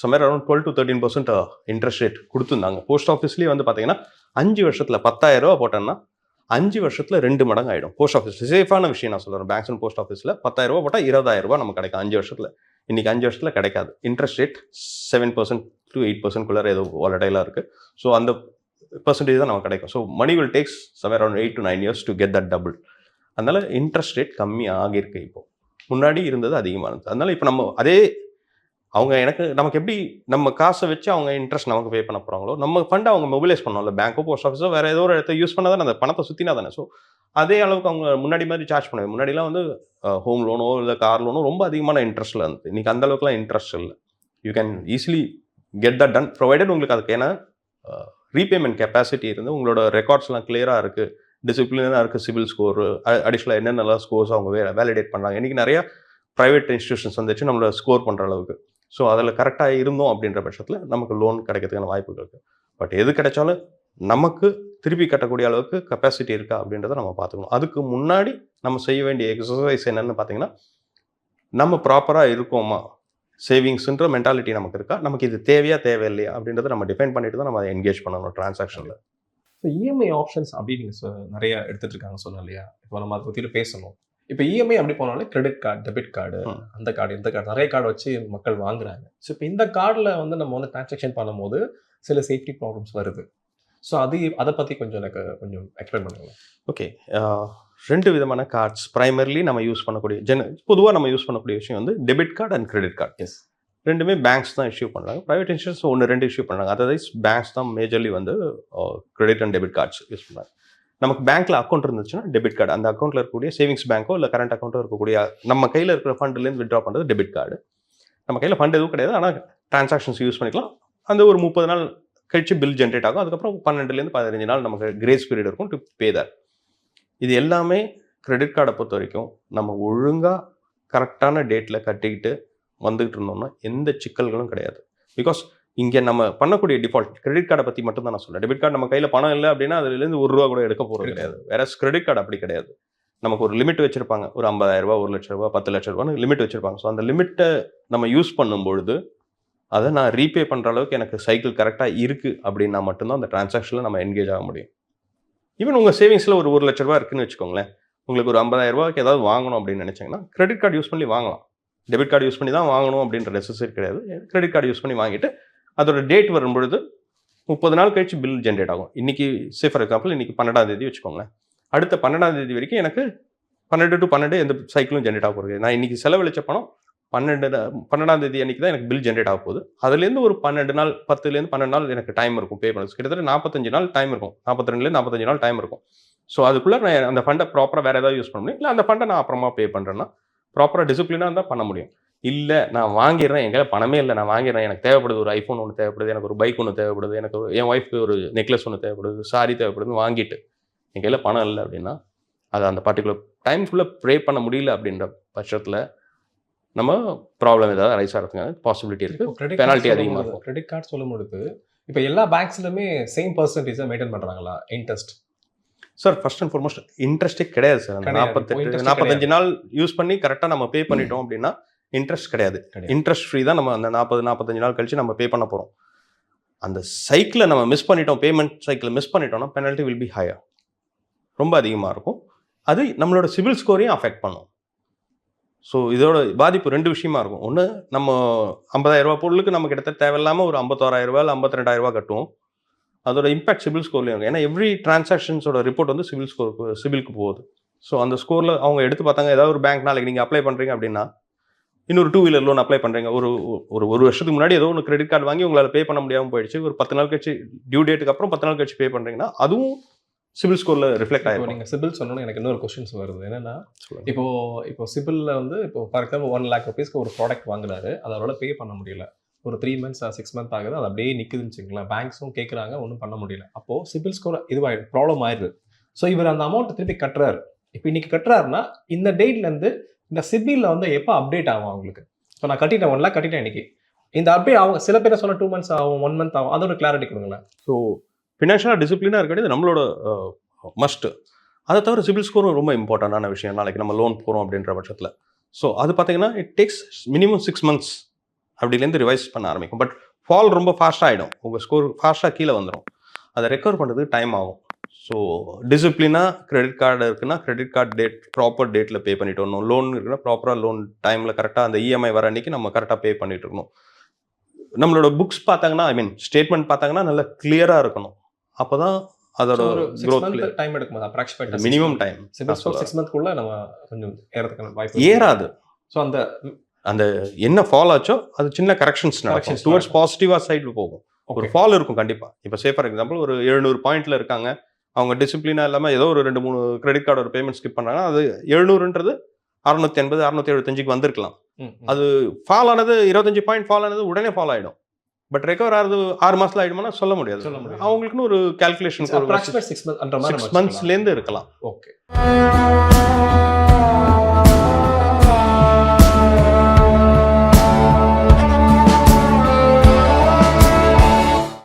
somewhere around 12 to 13% interest rate கொடுத்துருந்தாங்க. போஸ்ட் ஆஃபீஸ்லேயே வந்து பார்த்தீங்கன்னா 5 வருஷத்தில் 10,000 ரூபா போட்டோன்னா 5 வருஷத்தில் 2 மடங்கு ஆகிடும். போஸ்ட் ஆஃபீஸ் சேஃபான விஷயம் நான் சொல்கிறேன். பேங்க்ஸ் அண்ட் போஸ்ட் ஆஃபீஸில் 10,000 ரூபா போட்டால் 20,000 ரூபா நமக்கு கிடைக்கும் 5 வருஷத்தில். இன்றைக்கி 5 வருஷத்தில் கிடைக்காது. இன்ட்ரெஸ்ட் ரேட் 7% to 8% ஏதோ வாலடைலாக இருக்குது. ஸோ அந்த பர்சன்டேஜ் தான் நமக்கு கிடைக்கும். So money will takes somewhere around 8 to 9 years to get that double. அதனால் இன்ட்ரெஸ்ட் ரேட் கம்மி ஆகியிருக்கு. இப்போ முன்னாடி இருந்தது அதிகமாக இருந்தது. அதனால் இப்போ நம்ம அதே அவங்க நமக்கு எப்படி நம்ம காசை வச்சு அவங்க இன்ட்ரெஸ்ட் நமக்கு பே பண்ண போகிறாங்களோ, நம்ம ஃபண்டை அவங்க மொபிலைஸ் பண்ணோம்ல, பேங்க்கோ போஸ்ட் ஆஃபீஸோ வேறு ஏதோ ஒரு இடத்த யூஸ் பண்ணால் தானே அந்த பணத்தை சுற்றினா தானே. ஸோ அதே அளவுக்கு அவங்க முன்னாடி மாதிரி சார்ஜ் பண்ணுவாங்க. முன்னாடிலாம் வந்து ஹோம் லோனோ இல்லை கார் லோனோ ரொம்ப அதிகமான இன்ட்ரெஸ்ட்டில் இருந்தது. இன்றைக்கி அந்த அளவுக்குலாம் இன்ட்ரெஸ்ட் இல்லை. You can easily get that ton provided உங்களுக்கு அதுக்கு ஏன்னா ரீபேமெண்ட் கெப்பாசிட்டி இருந்து உங்களோட ரெக்கார்ட்ஸ்லாம் கிளியராக இருக்குது, டிசிப்ளினாக இருக்குது, சிவில் ஸ்கோர் அடிஷ்னலாக என்னென்னலாம் ஸ்கோர்ஸ் அவங்க வேலிடேட் பண்ணுறாங்க. இன்றைக்கி நிறையா ப்ரைவேட் இன்ஸ்டியூஷன்ஸ் வந்துச்சு நம்மளை ஸ்கோர் பண்ணுற அளவுக்கு. ஸோ அதில் கரெக்டாக இருந்தோம் அப்படின்ற பட்சத்தில் நமக்கு லோன் கிடைக்கிறதுக்கான வாய்ப்புகள் இருக்குது. பட் எது கிடைச்சாலும் நமக்கு திருப்பி கட்டக்கூடிய அளவுக்கு கெப்பாசிட்டி இருக்கா அப்படின்றத நம்ம பார்த்துக்கணும். அதுக்கு முன்னாடி நம்ம செய்ய வேண்டிய எக்ஸசைஸ் என்னென்னு பார்த்தீங்கன்னா, நம்ம ப்ராப்பராக இருக்கோமா, சேவிங்ஸ்ன்ற மென்டாலிட்டி நமக்கு இருக்கா, நமக்கு இது தேவையா தேவையில்லையா அப்படின்றத நம்ம டிஃபைன் பண்ணிட்டு தான் நம்ம அதை என்கேஜ் பண்ணணும் டிரான்சாக்ஷனில். ஸோ இஎம்ஐ ஆப்ஷன்ஸ் அப்படின்னு நீங்கள் நிறைய எடுத்துகிட்டு இருக்காங்க சொன்னோம் இல்லையா? இப்போ நம்ம அதை பற்றியில் பேசணும். இப்போ இஎம்ஐ அப்படி போனாலே கிரெடிட் கார்டு, டெபிட் கார்டு, அந்த கார்டு இந்த கார்டு நிறைய கார்டு வச்சு மக்கள் வாங்குறாங்க. ஸோ இப்போ இந்த கார்டில் வந்து நம்ம வந்து டிரான்சாக்ஷன் பண்ணும்போது சில சேஃப்டி ப்ராப்ளம்ஸ் வருது. ஸோ அதை பற்றி கொஞ்சம் எனக்கு கொஞ்சம் எக்ஸ்பிளைன் பண்ணுங்களேன். ஓகே, 2 விதமான கார்ட்ஸ் ப்ரைமர்லி நம்ம யூஸ் பண்ணக்கூடிய பொதுவாக நம்ம யூஸ் பண்ணக்கூடிய விஷயம் வந்து debit card and credit card. Yes, ரெண்டுமே பேங்க்ஸ் தான் இஷ்யூ பண்ணுறாங்க. ப்ரைவேட் இன்சூரன்ஸ் 1-2 இஷ்யூ பண்ணுறாங்க. அதர்வைஸ் பேங்க்ஸ் தான் மேஜர்லி வந்து credit and debit cards use பண்ணுறாங்க. நமக்கு பேங்க்கில் அக்கௌண்ட் இருந்துச்சுன்னா டெபிட் கார்டு, அந்த அக்கௌண்ட்டில் இருக்கக்கூடிய சேவிங்ஸ் பேங்க்கோ இல்லை கரண்ட் அக்கௌண்ட்டோ இருக்கக்கூடிய நம்ம கையில் இருக்கிற ஃபண்ட்லேருந்து வித்ட்ரா பண்ணுறது டெபிட் கார்டு. நம்ம கையில் ஃபண்ட் எதுவும் கிடையாது, ஆனால் டிரான்சாக்ஷன்ஸ் யூஸ் பண்ணிக்கலாம். அந்த ஒரு 30 நாள் கழிச்சு பில் ஜென்ரேட் ஆகும். அதுக்கப்புறம் 12 to 15 நாள் நமக்கு கிரேஸ் பீரியட் இருக்கும் டு பே தட். இது எல்லாமே கிரெடிட் கார்டை பொறுத்த வரைக்கும் நம்ம ஒழுங்காக கரெக்டான டேட்டில் கட்டிக்கிட்டு வந்துகிட்டு இருந்தோம்னா எந்த சிக்கல்களும் கிடையாது. பிகாஸ் இங்கே நம்ம பண்ணக்கூடிய டிஃபால்ட் கிரெடிட் கார்டை பற்றி மட்டும் தான் நான் சொல்கிறேன். டெபிட் கார்டு நம்ம கையில் பணம் இல்லை அப்படின்னா அதுலேருந்து ₹1 கூட எடுக்க போகிறது கிடையாது. வேற கிரெடிட் கார்டு அப்படி கிடையாது. நமக்கு ஒரு லிமிட் வச்சிருப்பாங்க. ஒரு ₹50,000 ₹1,00,000 ₹10,00,000 லிமிட் வச்சிருப்பாங்க. ஸோ அந்த லிமிட்டை நம்ம யூஸ் பண்ணும்பொழுது அதை நான் ரீபே பண்ணுற அளவுக்கு எனக்கு சைக்கிள் கரெக்டாக இருக்குது அப்படின்னா மட்டும்தான் அந்த டிரான்சாக்ஷனில் நம்ம என்கேஜ் ஆக முடியும். ஈவன் உங்கள் சேவிங்ஸில் ஒரு ₹1,00,000 இருக்குன்னு வச்சுக்கோங்களேன். உங்களுக்கு ஒரு ₹50,000 ஏதாவது வாங்கணும் அப்படின்னு நினச்சிங்கன்னா கிரெடிட் கார்டு யூஸ் பண்ணி வாங்கலாம். டெபிட் கார்டு யூஸ் பண்ணி தான் வாங்கணும் அப்படின்ற நெசசரி கிடையாது. கிரெடிட் கார்டு யூஸ் பண்ணி வாங்கிட்டு அதோட டேட் வரும்பொழுது 30 நாள் கழிச்சு பில் ஜென்ரேட் ஆகும். இன்றைக்கி ஃபார் எக்ஸாம்பிள் இன்றைக்கி 12ஆம் தேதி வச்சுக்கோங்களேன். அடுத்த 12ஆம் தேதி வரைக்கும் எனக்கு 12 to 12 எந்த சைக்கிளும் ஜென்ரேட் ஆக போகிறது. நான் இன்றைக்கி செலவழிச்ச பணம் 12ஆம் தேதி அன்றைக்கி தான் எனக்கு பில் ஜென்ரேட் ஆக போகுது. அதுலேருந்து ஒரு 12 நாள் 10லேருந்து 12 நாள் எனக்கு டைம் இருக்கும் பே பண்ணுறது. கிட்டத்தட்ட 45 நாள் டைம் இருக்கும். 42லேருந்து 45 நாள் டைம் இருக்கும். ஸோ அதுக்குள்ளே நான் அந்த ஃபண்டை ப்ராப்பராக வேறு ஏதாவது யூஸ் பண்ண முடியும். இல்லை அந்த ஃபண்டை நான் அப்புறமா பே பண்ணுறேன்னா ப்ராப்பராக டிசிப்ளினாக இருந்தால் பண்ண முடியும். இல்லை நான் வாங்கிடுறேன், எங்கள் பணமே இல்லை, நான் வாங்கிடுறேன், எனக்கு தேவைப்படுது ஒரு ஐஃபோன் ஒன்று தேவைப்படுது, எனக்கு ஒரு பைக் ஒன்று தேவைப்படுது, எனக்கு என் ஒய்ஃப்க்கு ஒரு நெக்லஸ் ஒன்று தேவைப்படுது, சாரி தேவைப்படுதுன்னு வாங்கிட்டு என் கையில் பணம் இல்லை அப்படின்னா அதை அந்த பர்டிகுலர் டைம்குள்ளே ப்ரே பண்ண முடியல அப்படின்ற பட்சத்தில் நம்ம ப்ராப்ளம் ஏதாவது ரைஸ் ஆகிறதுக்கான பாசிபிலிட்டி இருக்குது. பெனால்ட்டி அதிகமாக இருக்கும். கிரெடிட் கார்டு சொல்லும் பொழுது இப்போ எல்லா பேங்க்ஸ்லுமே சேம் பர்சன்டேஜை மெயின்டைன் பண்ணுறாங்களா interest? Sir first and foremost இன்ட்ரெஸ்ட்டே கிடையாது சார். அந்த 45 நாள் யூஸ் பண்ணி கரெக்டாக நம்ம பே பண்ணிட்டோம் அப்படின்னா இன்ட்ரெஸ்ட் கிடையாது. இன்ட்ரெஸ்ட் ஃப்ரீ தான். நம்ம அந்த 45 நாள் கழிச்சு நம்ம பே பண்ண போகிறோம். அந்த சைக்கிளை நம்ம மிஸ் பண்ணிட்டோம், பேமெண்ட் சைக்கிளை மிஸ் பண்ணிட்டோம்னா பெனால்ட்டி வில் பி ஹையர், ரொம்ப அதிகமாக இருக்கும். அது நம்மளோட சிபில் ஸ்கோரையும் அஃபெக்ட் பண்ணும். ஸோ இதோட பாதிப்பு 2 விஷயமா இருக்கும். ஒன்று, நம்ம ₹50,000 பொருளுக்கு நம்ம கிட்டத்தட்ட தேவையில்லாமல் ஒரு ₹51,000 இல்லை ₹52,000 கட்டுவோம். அதோட இம்பாக்ட் சிபில் ஸ்கோர்லேயும் இருக்கும். ஏன்னா எவ்ரி டிரான்சாக்ஷன்ஸோட ரிப்போர்ட் வந்து சிபிலுக்கு போகுது. ஸோ அந்த ஸ்கோரில் அவங்க எடுத்து பார்த்தாங்க, ஏதாவது ஒரு பேங்க் நாளைக்கு நீங்கள் அப்ளை பண்ணுறீங்க அப்படின்னா, இன்னொரு 2 வீலர் லோன் அப்ளை பண்ணுறீங்க, ஒரு வருஷத்துக்கு முன்னாடி ஏதோ ஒன்று கிரெடிட் கார்டு வாங்கி உங்களால் பே பண்ண முடியாமல் போயிடுச்சு, ஒரு 10 நாள் கழிச்சு டியூ டேட்டுக்கு அப்புறம் 10 நாள் கழிச்சு பே பண்ணுறீங்கன்னா அதுவும் சிபில் ஸ்கோரில் ரிஃப்ளெக்ட் ஆகிடும். நீங்கள் சிபில் சொன்னோன்னு எனக்கு இன்னொரு கொஸ்டின்ஸ் வருது. என்னென்னா இப்போ சிபிலில் வந்து இப்போ ஃபார் எக்ஸாம்பிள் ₹1,00,000 ஒரு ப்ராடக்ட் வாங்குறாரு, அதோட பே பண்ண முடியல, ஒரு 3 months 6 months ஆகுது, அது அப்படியே நிற்குதுன்னு வச்சுக்கலாம். பேங்க்ஸும் கேட்குறாங்க, ஒன்றும் பண்ண முடியல. அப்போது சிபில் ஸ்கோர் இதுவாகிடும், ப்ராப்ளம் ஆயிடுது. ஸோ இவர் அந்த அமௌண்ட்டை திருப்பி கட்டுறாரு. இப்போ இன்னைக்கு கட்டுறாருன்னா இந்த டேட்லேருந்து இந்த சிபிலில் வந்து எப்போ அப்டேட் ஆகும் அவங்களுக்கு? இப்போ நான் கட்டிட்டேன், 1 lakh கட்டிட்டேன் இன்னைக்கு, இந்த அப்டேட் அவங்க சில பேரை சொன்ன 2 months ஆகும், 1 month ஆகும், அதோட கிளாரிட்டி கொடுங்களேன். ஸோ ஃபினான்ஷியலாக டிசிப்ளினாக இருக்கிறது நம்மளோட மஸ்ட்டு. அதை தவிர சிபில் ஸ்கோரும் ரொம்ப இம்பார்ட்டண்டான விஷயம். நாளைக்கு நம்ம லோன் போகிறோம் அப்படின்ற பட்சத்தில் ஸோ அது பார்த்தீங்கன்னா இட் டேக்ஸ் மினிமம் 6 months அப்படிலேருந்து ரிவைஸ் பண்ண ஆரம்பிக்கும். பட் ஃபால் ரொம்ப ஃபாஸ்ட்டாக ஆகிடும், உங்கள் ஸ்கோர் ஃபாஸ்ட்டாக கீழே வந்துடும். அதை ரெக்கவர் பண்ணுறதுக்கு டைம் ஆகும். ஸோ டிசிப்ளினாக கிரெடிட் கார்டு இருக்குன்னா கிரெடிட் கார்டு டேட் ப்ராப்பர் டேட்டில் பே பண்ணிட்டு வரணும். லோன் இருக்குன்னா ப்ராப்பராக லோன் டைமில் கரெக்டாக அந்த இஎம்ஐ வர அன்றைக்கி நம்ம கரெக்டாக பே பண்ணிட்டு இருக்கணும். நம்மளோட புக்ஸ் பார்த்தாங்கன்னா ஸ்டேட்மெண்ட் பார்த்தாங்கன்னா நல்லா கிளியராக இருக்கணும். அப்போ தான் அதோட டைம் எடுக்கும், அப்ராக்சிமேட் மினிமம் டைம். 6 months நம்ம கொஞ்சம் ஏறதுக்கான வாய்ப்பு ஏறாது. ஸோ அந்த என்ன ஃபால் ஆச்சோ அது சின்ன கரெக்ஷன்ஸ் நடக்கும், டுவர்ட்ஸ் பாசிட்டிவாக சைடில் போகும். ஒரு ஃபால் இருக்கும் கண்டிப்பாக. இப்போ ஃபார் எக்ஸாம்பிள் ஒரு 700 பாயிண்ட்ல இருக்காங்க, அவங்க டிசிப்ளினாக இல்லாமல் ஏதோ ஒரு 2-3 கிரெடிட் கார்டோட பேமெண்ட் ஸ்கிப் பண்ணுறாங்கன்னா அது 700ன்றது 680 675க்கு வந்திருக்கலாம். அது ஃபால் ஆனது 25 பாயிண்ட் ஃபால் ஆனது உடனே ஃபால் ஆகிடும். பட் ரெக்கவர் ஆகிறது 6 மாசத்துல ஆயிடுமானா சொல்ல முடியாது. அவங்களுக்குன்னு ஒரு கால்குலேஷன் 6 months மந்த்ஸ்லேருந்து இருக்கலாம். ஓகே.